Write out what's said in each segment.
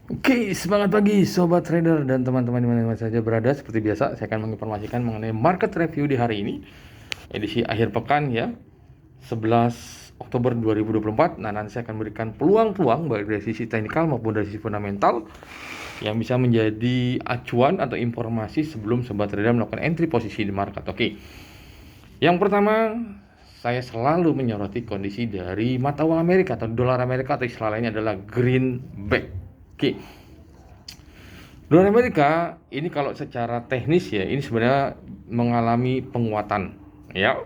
Oke, semangat pagi sobat trader dan teman-teman di mana saja berada. Seperti biasa, saya akan menginformasikan mengenai market review di hari ini, edisi akhir pekan ya, 11 Oktober 2024. Nah, nanti saya akan berikan peluang-peluang baik dari sisi teknikal maupun dari sisi fundamental yang bisa menjadi acuan atau informasi sebelum sobat trader melakukan entry posisi di market. Oke. Yang pertama, saya selalu menyoroti kondisi dari mata uang Amerika atau dolar Amerika atau istilah lainnya adalah greenback. Oke. Dolar Amerika ini kalau secara teknis ya ini sebenarnya mengalami penguatan ya.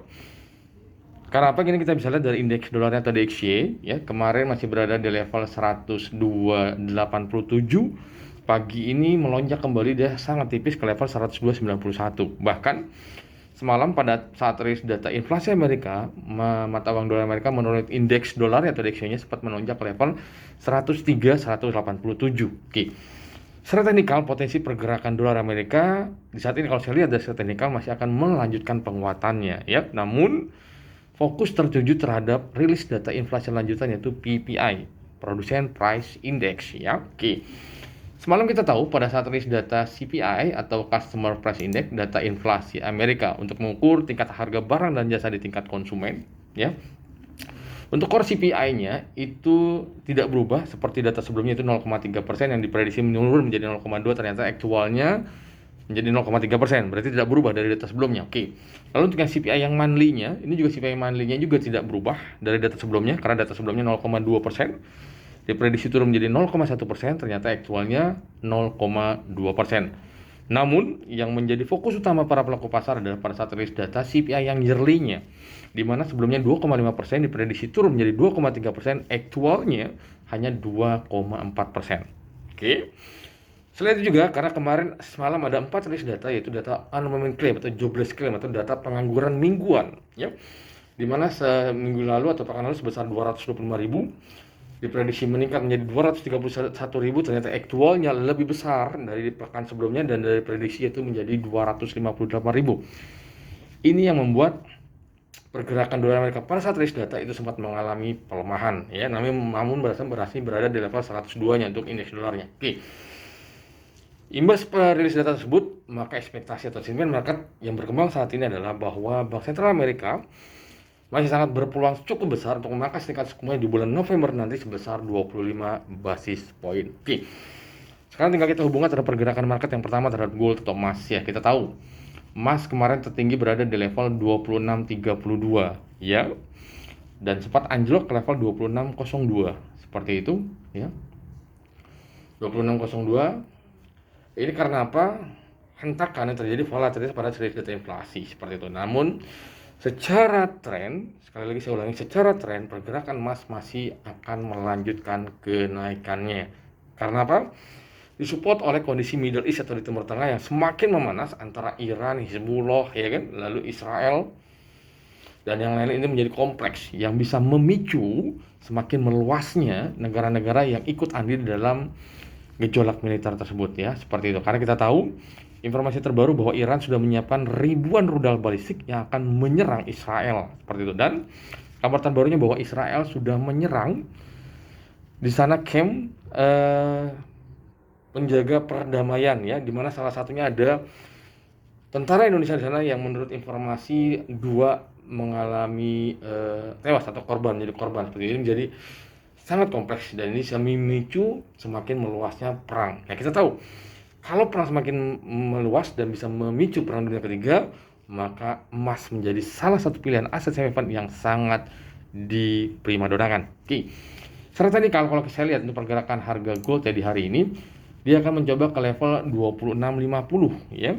Karena apa? Gini, kita bisa lihat dari indeks dolarnya atau DXY ya, kemarin masih berada di level 102.87. Pagi ini melonjak kembali, dia sangat tipis ke level 102.91. Bahkan semalam pada saat rilis data inflasi Amerika, mata uang dolar Amerika menurut indeks dolar atau DXY-nya sempat melonjak ke level 103.187. Oke. Secara teknikal, potensi pergerakan dolar Amerika di saat ini kalau saya lihat dari secara teknikal masih akan melanjutkan penguatannya ya. Namun fokus tertuju terhadap rilis data inflasi lanjutan yaitu PPI, Production Price Index ya. Oke. Semalam kita tahu pada saat rilis data CPI atau Customer Price Index, data inflasi Amerika untuk mengukur tingkat harga barang dan jasa di tingkat konsumen ya. Untuk core CPI-nya itu tidak berubah seperti data sebelumnya, itu 0,3% yang diprediksi menurun menjadi 0,2, ternyata aktualnya menjadi 0,3%, berarti tidak berubah dari data sebelumnya. Oke. Lalu untuk yang CPI yang monthly-nya, ini juga CPI monthly-nya juga tidak berubah dari data sebelumnya, karena data sebelumnya 0,2%, diprediksi turun menjadi 0,1%, ternyata aktualnya 0,2%. Namun, yang menjadi fokus utama para pelaku pasar adalah pada saat rilis data CPI yang yearly-nya, di mana sebelumnya 2,5% diprediksi turun menjadi 2,3%, aktualnya hanya 2,4%. Oke. Selain itu juga karena kemarin semalam ada 4 rilis data, yaitu data unemployment claim atau jobless claim atau data pengangguran mingguan ya, di mana seminggu lalu atau pekan lalu sebesar 225.000, diprediksi meningkat menjadi 231.000, ternyata aktualnya lebih besar dari pekan sebelumnya dan dari prediksi itu menjadi 258.000. Ini yang membuat pergerakan dolar Amerika pada saat rilis data itu sempat mengalami pelemahan ya, namun berhasil berada di level 102-nya untuk indeks dolarnya. Oke. Imbas rilis data tersebut, maka ekspektasi atau sentimen market yang berkembang saat ini adalah bahwa Bank Sentral Amerika masih sangat berpeluang cukup besar untuk memangkas tingkat suku bunga di bulan November nanti sebesar 25 basis poin. Oke. Sekarang tinggal kita hubungkan terhadap pergerakan market yang pertama terhadap gold atau emas ya. Kita tahu emas kemarin tertinggi berada di level 26.32 ya. Dan sempat anjlok ke level 26.02. Seperti itu ya. 26.02. Ini karena apa? Hentakan yang terjadi volatilitas pada rilis data inflasi seperti itu. Namun secara tren, sekali lagi saya ulangi, secara tren pergerakan emas masih akan melanjutkan kenaikannya. Karena apa? Disupport oleh kondisi Middle East atau di Timur Tengah yang semakin memanas antara Iran, Hizbullah, ya kan, lalu Israel dan yang lain ini menjadi kompleks yang bisa memicu semakin meluasnya negara-negara yang ikut andil dalam gejolak militer tersebut ya, seperti itu. Karena kita tahu informasi terbaru bahwa Iran sudah menyiapkan ribuan rudal balistik yang akan menyerang Israel, seperti itu. Dan kabar terbarunya bahwa Israel sudah menyerang di sana camp penjaga perdamaian ya, di mana salah satunya ada tentara Indonesia di sana yang menurut informasi dua mengalami tewas atau korban, jadi korban seperti ini. Menjadi sangat kompleks dan ini bisa memicu semakin meluasnya perang. Nah, kita tahu kalau perang semakin meluas dan bisa memicu perang dunia ketiga, maka emas menjadi salah satu pilihan aset safe haven yang sangat diprimadonnakan. Oke. Serta ini kalau saya lihat untuk pergerakan harga gold ya di hari ini, dia akan mencoba ke level 26.50 ya.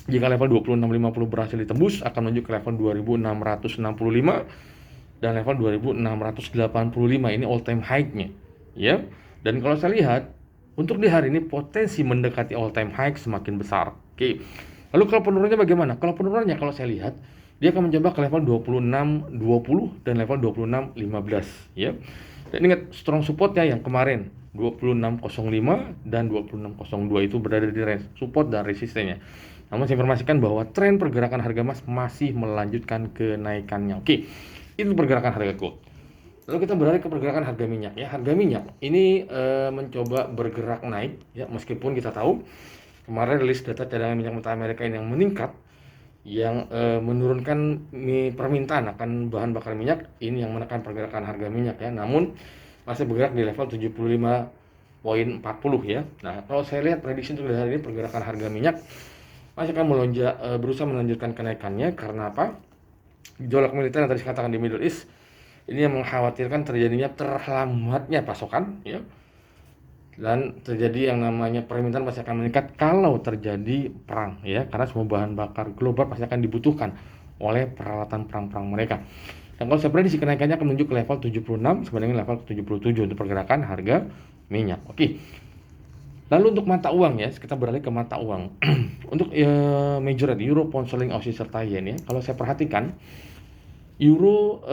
Jika level 26.50 berhasil ditembus, akan menuju ke level 2.665 dan level 2.685, ini all time high-nya ya. Dan kalau saya lihat untuk di hari ini potensi mendekati all time high semakin besar. Oke. Lalu kalau penurunannya bagaimana? Kalau penurunannya kalau saya lihat dia akan mencoba ke level 26.20 dan level 26.15 ya. Dan ingat strong supportnya yang kemarin 26.05 dan 26.02 itu berada di range support dan resistennya. Namun saya informasikan bahwa tren pergerakan harga emas masih melanjutkan kenaikannya. Oke, itu pergerakan harga gold. Lalu kita beralih ke pergerakan harga minyak ya. Harga minyak ini mencoba bergerak naik ya, meskipun kita tahu kemarin rilis data cadangan minyak mentah Amerika ini yang meningkat, yang menurunkan permintaan akan bahan bakar minyak, ini yang menekan pergerakan harga minyak ya. Namun masih bergerak di level 75,40 ya. Nah, kalau saya lihat prediksi untuk hari ini pergerakan harga minyak masih akan melonjak, berusaha melanjutkan kenaikannya. Karena apa? Gejolak militer yang tadi saya katakan di Middle East ini yang mengkhawatirkan terjadinya terlambatnya pasokan ya, dan terjadi yang namanya permintaan pasti akan meningkat kalau terjadi perang ya, karena semua bahan bakar global pasti akan dibutuhkan oleh peralatan perang-perang mereka. Dan kalau saya prediksi kenaikannya akan menuju ke level 76 sampai dengan level 77 untuk pergerakan harga minyak. Oke. Lalu untuk mata uang ya, kita beralih ke mata uang. Untuk major rate euro, pound sterling, Aussie serta yen ya. Kalau saya perhatikan euro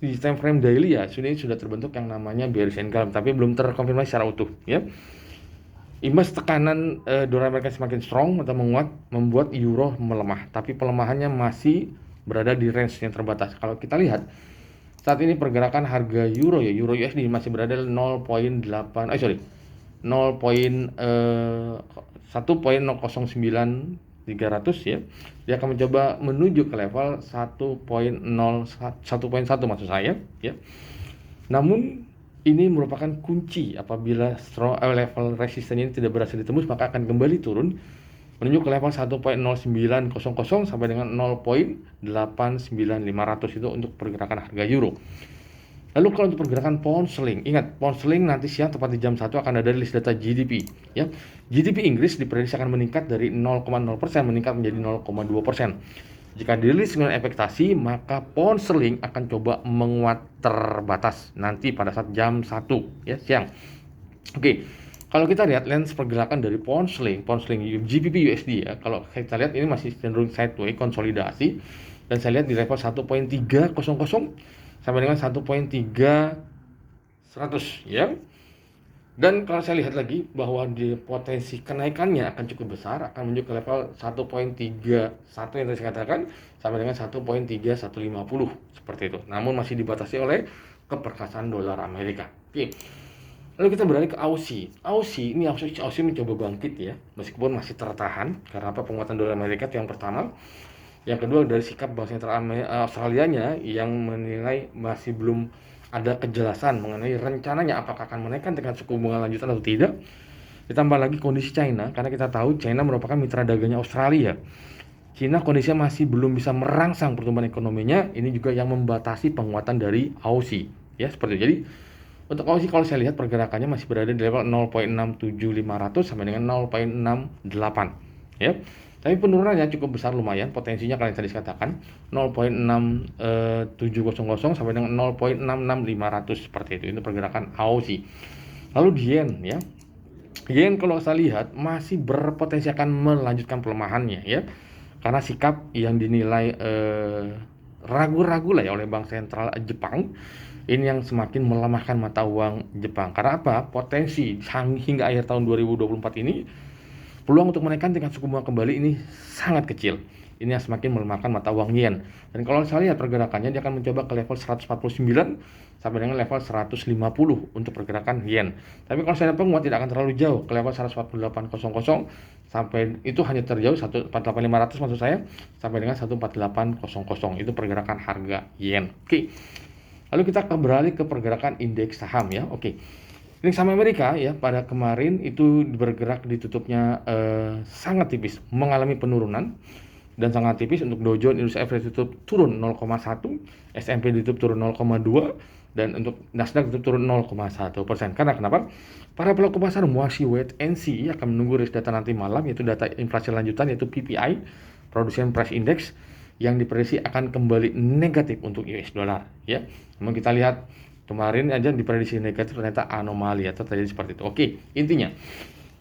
di time frame daily ya sudah terbentuk yang namanya bearish candle, tapi belum terkonfirmasi secara utuh ya. Imbas tekanan dolar Amerika semakin strong atau menguat membuat euro melemah, tapi pelemahannya masih berada di range yang terbatas. Kalau kita lihat saat ini pergerakan harga euro ya, euro USD masih berada 1.009.300 ya. Dia akan mencoba menuju ke level 1.1 maksud saya ya. Namun ini merupakan kunci, apabila level resisten ini tidak berhasil ditembus maka akan kembali turun menuju ke level 1.0900 sampai dengan 0.89500 itu untuk pergerakan harga euro. Lalu kalau untuk pergerakan pound sterling, ingat pound sterling nanti siang tepat di jam 1 akan ada list data GDP ya. GDP Inggris diprediksi akan meningkat dari 0,0% meningkat menjadi 0,2%. Jika dirilis dengan ekspektasi, maka pound sterling akan coba menguat terbatas nanti pada saat jam 1 ya siang. Oke. Kalau kita lihat lens pergerakan dari pound sterling GBP USD ya, kalau kita lihat ini masih cenderung sideways konsolidasi, dan saya lihat di level 1.300 sampai dengan 1.300 ya. Dan kalau saya lihat lagi bahwa di potensi kenaikannya akan cukup besar, akan menuju ke level 1.31 yang tadi saya katakan sampai dengan 1.3150 seperti itu. Namun masih dibatasi oleh keperkasaan dolar Amerika. Oke. Lalu kita beralih ke Aussie. Aussie mencoba bangkit ya, meskipun masih tertahan karena penguatan dolar Amerika itu yang pertama. Yang kedua dari sikap Bank Sentral Australianya yang menilai masih belum ada kejelasan mengenai rencananya apakah akan menaikkan tingkat suku bunga lanjutan atau tidak. Ditambah lagi kondisi China, karena kita tahu China merupakan mitra dagangnya Australia. China kondisinya masih belum bisa merangsang pertumbuhan ekonominya, ini juga yang membatasi penguatan dari Aussie ya, seperti itu. Jadi untuk Aussie kalau saya lihat pergerakannya masih berada di level 0.67500 sampai dengan 0.68 ya. Tapi penurunannya cukup besar, lumayan potensinya kalian tadi katakan 0.6700 sampai dengan 0.66500 seperti itu. Itu pergerakan Aussie. Lalu di yen ya. Yen kalau saya lihat masih berpotensi akan melanjutkan pelemahannya ya. Karena sikap yang dinilai ragu-ragu lah ya oleh Bank Sentral Jepang. Ini yang semakin melemahkan mata uang Jepang. Karena apa? Potensi hingga akhir tahun 2024 ini peluang untuk menaikkan tingkat suku bunga kembali ini sangat kecil. Ini yang semakin melemahkan mata uang yen. Dan kalau saya lihat pergerakannya, dia akan mencoba ke level 149 sampai dengan level 150 untuk pergerakan yen. Tapi kalau saya lihat penguat tidak akan terlalu jauh ke level 14800 sampai itu hanya terjauh 148.500 maksud saya sampai dengan 14800. Itu pergerakan harga yen. Oke. Lalu kita beralih ke pergerakan indeks saham ya. Oke. Indeks saham Amerika ya pada kemarin itu bergerak ditutupnya sangat tipis, mengalami penurunan dan sangat tipis. Untuk Dow Jones Industrial Average tutup turun 0,1, S&P ditutup turun 0,2, dan untuk Nasdaq ditutup turun 0,1%. Karena kenapa? Para pelaku pasar masih wait and see akan menunggu rilis data nanti malam, yaitu data inflasi lanjutan yaitu PPI, Production Price Index, yang diprediksi akan kembali negatif untuk US dollar ya. Namun kita lihat kemarin aja diprediksi negatif, ternyata anomali atau terjadi seperti itu. Oke, intinya.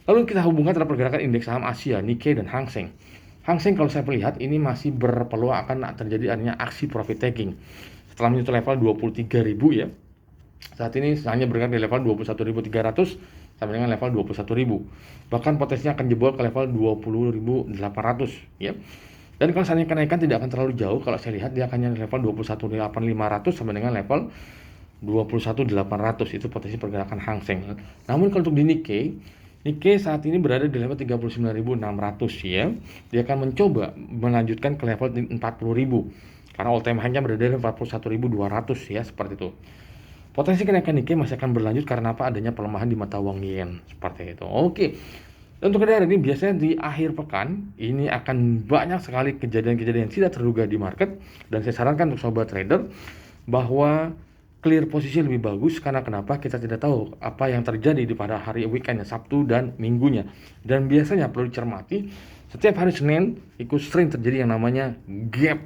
Lalu kita hubungkan terhadap pergerakan indeks saham Asia, Nikkei dan Hang Seng. Hang Seng kalau saya melihat ini masih berpeluang akan terjadi adanya aksi profit taking setelah menyentuh level 23.000 ya. Saat ini hanya bergerak di level 21.300 sampai dengan level 21.000. Bahkan potensinya akan jebol ke level 20.800 ya. Dan kalau seandainya kenaikan tidak akan terlalu jauh, kalau saya lihat dia akan level 21.500 sampai dengan level 21.800 itu potensi pergerakan Hang Seng. Namun kalau untuk di Nikkei saat ini berada di level 39.600 ya. Dia akan mencoba melanjutkan ke level 40.000 karena all time high-nya berada di 41.200 ya, seperti itu. Potensi kenaikan Nikkei masih akan berlanjut karena apa? Adanya pelemahan di mata uang yen, seperti itu. Oke. Dan untuk kendaraan ini biasanya di akhir pekan ini akan banyak sekali kejadian-kejadian yang tidak terduga di market, dan saya sarankan untuk sobat trader bahwa clear posisi lebih bagus. Karena kenapa? Kita tidak tahu apa yang terjadi di pada hari weekend, Sabtu dan Minggunya. Dan biasanya perlu dicermati, setiap hari Senin ikut sering terjadi yang namanya gap,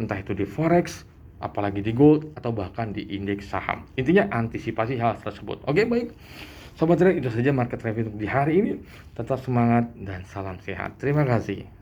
entah itu di forex, apalagi di gold, atau bahkan di indeks saham. Intinya antisipasi hal tersebut. Oke, baik sobat trader, itu saja market review untuk di hari ini. Tetap semangat dan salam sehat. Terima kasih.